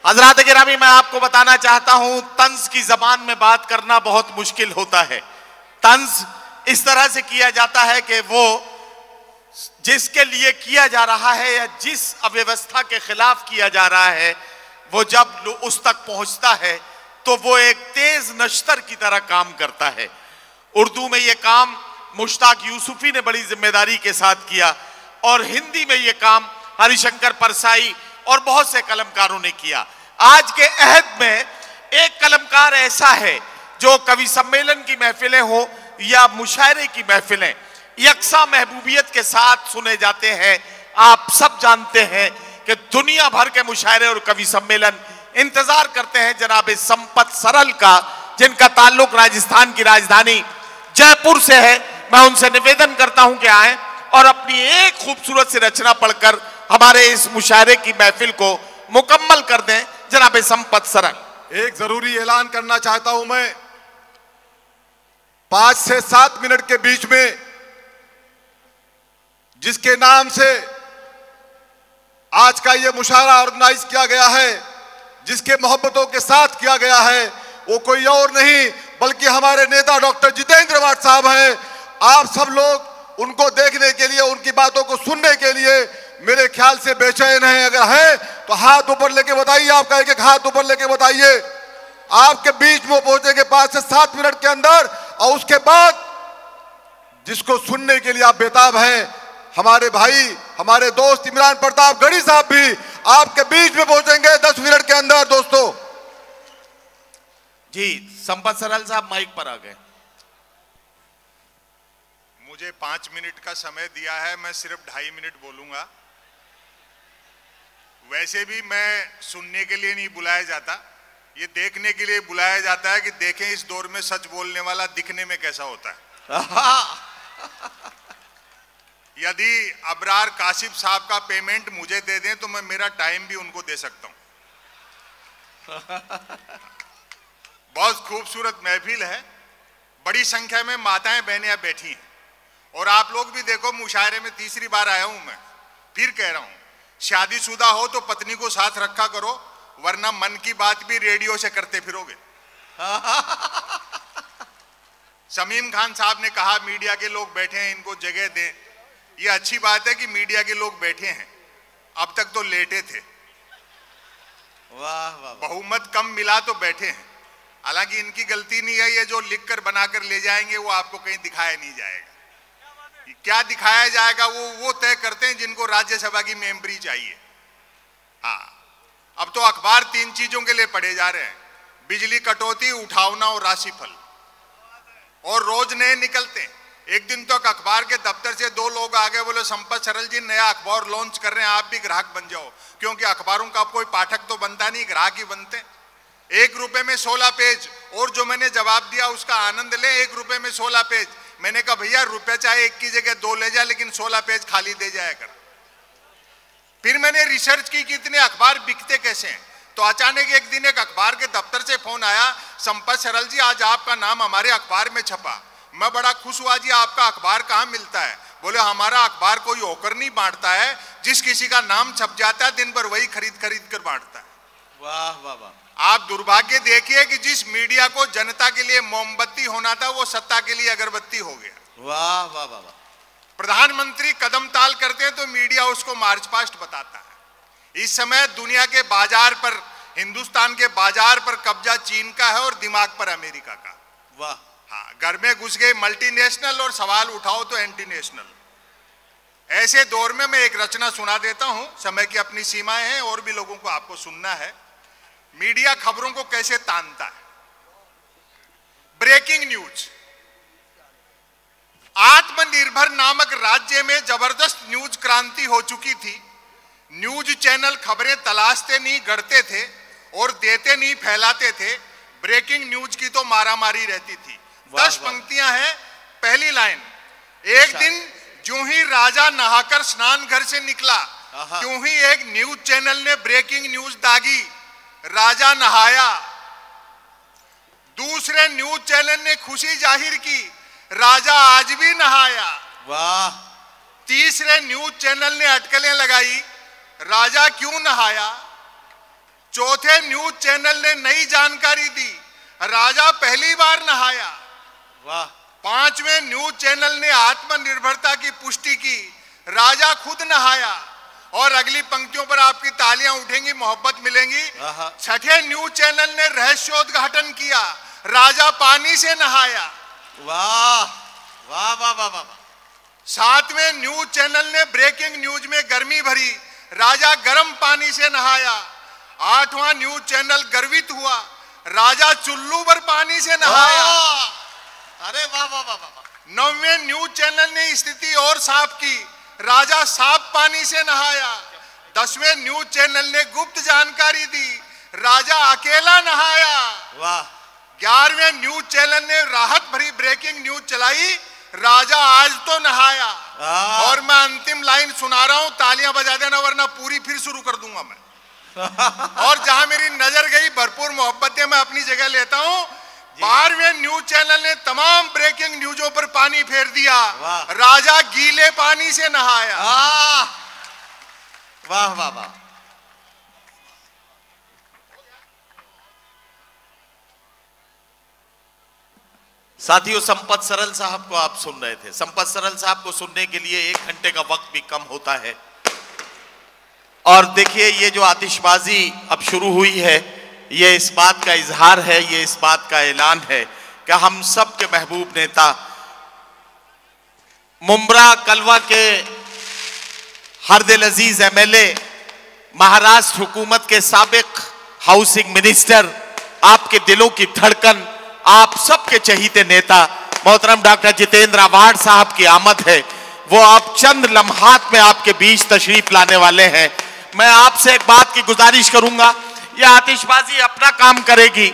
हजरात गिरामी, मैं आपको बताना चाहता हूं, तंज की जबान में बात करना बहुत मुश्किल होता है। तंज इस तरह से किया जाता है कि वो जिसके लिए किया जा रहा है या जिस अव्यवस्था के खिलाफ किया जा रहा है, वो जब उस तक पहुंचता है तो वो एक तेज नश्तर की तरह काम करता है। उर्दू में ये काम मुश्ताक यूसुफी ने बड़ी जिम्मेदारी के साथ किया और हिंदी में ये काम हरिशंकर परसाई और बहुत से कलमकारों ने किया। आज के अहद में एक कलमकार ऐसा है जो कवि सम्मेलन की महफिलें हो या मुशायरे की महफिलें यकसा महबूबियत के साथ सुने जाते हैं। आप सब जानते हैं कि दुनिया भर के मुशायरे और कवि सम्मेलन इंतजार करते हैं जनाब संपत सरल का, जिनका ताल्लुक राजस्थान की राजधानी जयपुर से है। मैं उनसे निवेदन करता हूं कि आए और अपनी एक खूबसूरत सी रचना पढ़कर हमारे इस मुशायरे की महफिल को मुकम्मल कर दें। जनाब संपत सरल। एक जरूरी ऐलान करना चाहता हूं मैं, 5 से 7 मिनट के बीच में जिसके नाम से आज का ये मुशायरा ऑर्गेनाइज किया गया है, जिसके मोहब्बतों के साथ किया गया है, वो कोई और नहीं बल्कि हमारे नेता डॉक्टर जितेंद्र वाट साहब हैं। आप सब लोग उनको देखने के लिए, उनकी बातों को सुनने के लिए मेरे ख्याल से बेचैन हैं। अगर है तो हाथ ऊपर लेके बताइए, आपका एक एक हाथ ऊपर लेके बताइए। आपके बीच में पहुंचेंगे 5 से 7 मिनट के अंदर, और उसके बाद जिसको सुनने के लिए आप बेताब हैं, हमारे भाई, हमारे दोस्त इमरान प्रताप गढ़ी साहब भी आपके बीच में पहुंचेंगे 10 मिनट के अंदर। दोस्तों जी, संपत सरल साहब माइक पर आ गए। मुझे 5 मिनट का समय दिया है, मैं सिर्फ 2.5 मिनट बोलूंगा। वैसे भी मैं सुनने के लिए नहीं बुलाया जाता, ये देखने के लिए बुलाया जाता है कि देखें इस दौर में सच बोलने वाला दिखने में कैसा होता है। यदि अबरार काशिफ साहब का पेमेंट मुझे दे दें तो मैं मेरा टाइम भी उनको दे सकता हूं। बहुत खूबसूरत महफिल है, बड़ी संख्या में माताएं बहनें बैठी हैं, और आप लोग भी देखो, मुशायरे में तीसरी बार आया हूं मैं, फिर कह रहा हूं, शादीशुदा हो तो पत्नी को साथ रखा करो, वरना मन की बात भी रेडियो से करते फिरोगे। शमीम खान साहब ने कहा मीडिया के लोग बैठे हैं, इनको जगह दें। ये अच्छी बात है कि मीडिया के लोग बैठे हैं, अब तक तो लेटे थे। वाह वाह, बहुमत कम मिला तो बैठे हैं। हालांकि इनकी गलती नहीं है, ये जो लिखकर बनाकर ले जाएंगे वो आपको कहीं दिखाया नहीं जाएगा। क्या दिखाया जाएगा वो तय करते हैं जिनको राज्यसभा की मेंबरी चाहिए। हाँ, अब तो अखबार 3 चीजों के लिए पढ़े जा रहे हैं, बिजली कटौती, उठावना और राशिफल, और रोज नए निकलते हैं। एक दिन तक अखबार के दफ्तर से 2 लोग आ गए, बोले संपत सरल जी नया अखबार लॉन्च कर रहे हैं, आप भी ग्राहक बन जाओ। क्योंकि अखबारों का कोई पाठक तो बनता नहीं, ग्राहक ही बनते। 1 रुपए में 16 पेज, और जो मैंने जवाब दिया उसका आनंद लें, 1 रुपए में 16 पेज। मैंने कहा भैया रुपए चाहे 1 की जगह 2 ले जाए, लेकिन 16 पेज खाली दे जाया कर। फिर मैंने रिसर्च की कि इतने अखबार बिकते कैसे हैं, तो अचानक एक दिन एक अखबार के दफ्तर से फोन आया, संपत सरल जी आज आपका नाम हमारे अखबार में छपा। मैं बड़ा खुश हुआ, जी आपका अखबार कहाँ मिलता है? बोले हमारा अखबार कोई होकर नहीं बांटता है, जिस किसी का नाम छप जाता है दिन भर वही खरीद कर बांटता है। वाह वाह वाह। आप दुर्भाग्य देखिए कि जिस मीडिया को जनता के लिए मोमबत्ती होना था वो सत्ता के लिए अगरबत्ती हो गया। वाह वाह वाह। प्रधानमंत्री कदम ताल करते हैं तो मीडिया उसको मार्च पास्ट बताता है। इस समय दुनिया के बाजार पर, हिंदुस्तान के बाजार पर कब्जा चीन का है और दिमाग पर अमेरिका का। वाह। हाँ, घर में घुस गए मल्टीनेशनल और सवाल उठाओ तो एंटी नेशनल। ऐसे दौर में मैं एक रचना सुना देता हूं, समय की अपनी सीमाएं हैं और भी लोगों को आपको सुनना है। मीडिया खबरों को कैसे तानता है। Breaking news. आत्मनिर्भर नामक राज्य में जबरदस्त न्यूज क्रांति हो चुकी थी। न्यूज चैनल खबरें तलाशते नहीं, गढ़ते थे, और देते नहीं, फैलाते थे। ब्रेकिंग न्यूज की तो मारामारी रहती थी। 10 पंक्तियां हैं। पहली लाइन, एक दिन जो ही राजा नहाकर स्नान घर से निकला, त्यों ही एक न्यूज चैनल ने ब्रेकिंग न्यूज दागी, राजा नहाया। दूसरे न्यूज चैनल ने खुशी जाहिर की, राजा आज भी नहाया। वाह। तीसरे न्यूज चैनल ने अटकलें लगाई, राजा क्यों नहाया। चौथे न्यूज चैनल ने नई जानकारी दी, राजा पहली बार नहाया। वाह। पांचवें न्यूज चैनल ने आत्मनिर्भरता की पुष्टि की, राजा खुद नहाया। और अगली पंक्तियों पर आपकी तालियां उठेंगी, मोहब्बत मिलेंगी। छठे न्यूज चैनल ने रहस्योद्घाटन किया, राजा पानी से नहाया। वाह वाह वाह वाह वाह। सातवें न्यूज चैनल ने ब्रेकिंग न्यूज में गर्मी भरी, राजा गर्म पानी से नहाया। आठवां न्यूज चैनल गर्वित हुआ, राजा चुल्लू पर पानी से नहाया। अरे वाह वाह वाह वाह। नौवें न्यूज चैनल ने स्थिति और साफ की, राजा साफ पानी से नहाया। 10वें न्यूज चैनल ने गुप्त जानकारी दी, राजा अकेला नहाया। वाह। 11वें न्यूज चैनल ने राहत भरी ब्रेकिंग न्यूज चलाई, राजा आज तो नहाया। और मैं अंतिम लाइन सुना रहा हूं, तालियां बजा देना वरना पूरी फिर शुरू कर दूंगा मैं। और जहां मेरी नजर गई, भरपूर मोहब्बतें मैं अपनी जगह लेता हूं। 12वें न्यूज चैनल ने तमाम ब्रेकिंग न्यूजों पर पानी फेर दिया, राजा गीले पानी से नहाया। वाह वाह वाह। साथियों, संपत सरल साहब को आप सुन रहे थे। संपत सरल साहब को सुनने के लिए 1 घंटे का वक्त भी कम होता है। और देखिए, ये जो आतिशबाजी अब शुरू हुई है, ये इस बात का इजहार है, ये इस बात का ऐलान है कि हम सब के महबूब नेता मुंब्रा कलवा के हरदिल अजीज एमएलए, महाराष्ट्र हुकूमत के साबिक हाउसिंग मिनिस्टर, आपके दिलों की धड़कन, आप सबके चहीते नेता मोहतरम डॉक्टर जितेंद्र आव्हाड साहब की आमद है। वो आप चंद लम्हात में आपके बीच तशरीफ लाने वाले हैं। मैं आपसे एक बात की गुजारिश करूंगा, यह आतिशबाजी अपना काम करेगी,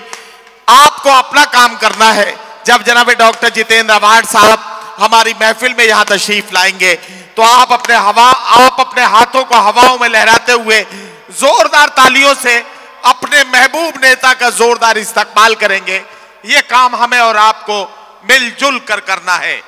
आपको अपना काम करना है। जब जनाब डॉक्टर जितेंद्र आव्हाड साहब हमारी महफिल में यहां तशरीफ लाएंगे तो आप अपने हाथों को हवाओं में लहराते हुए जोरदार तालियों से अपने महबूब नेता का जोरदार इस्तकबाल करेंगे। यह काम हमें और आपको मिलजुल कर करना है।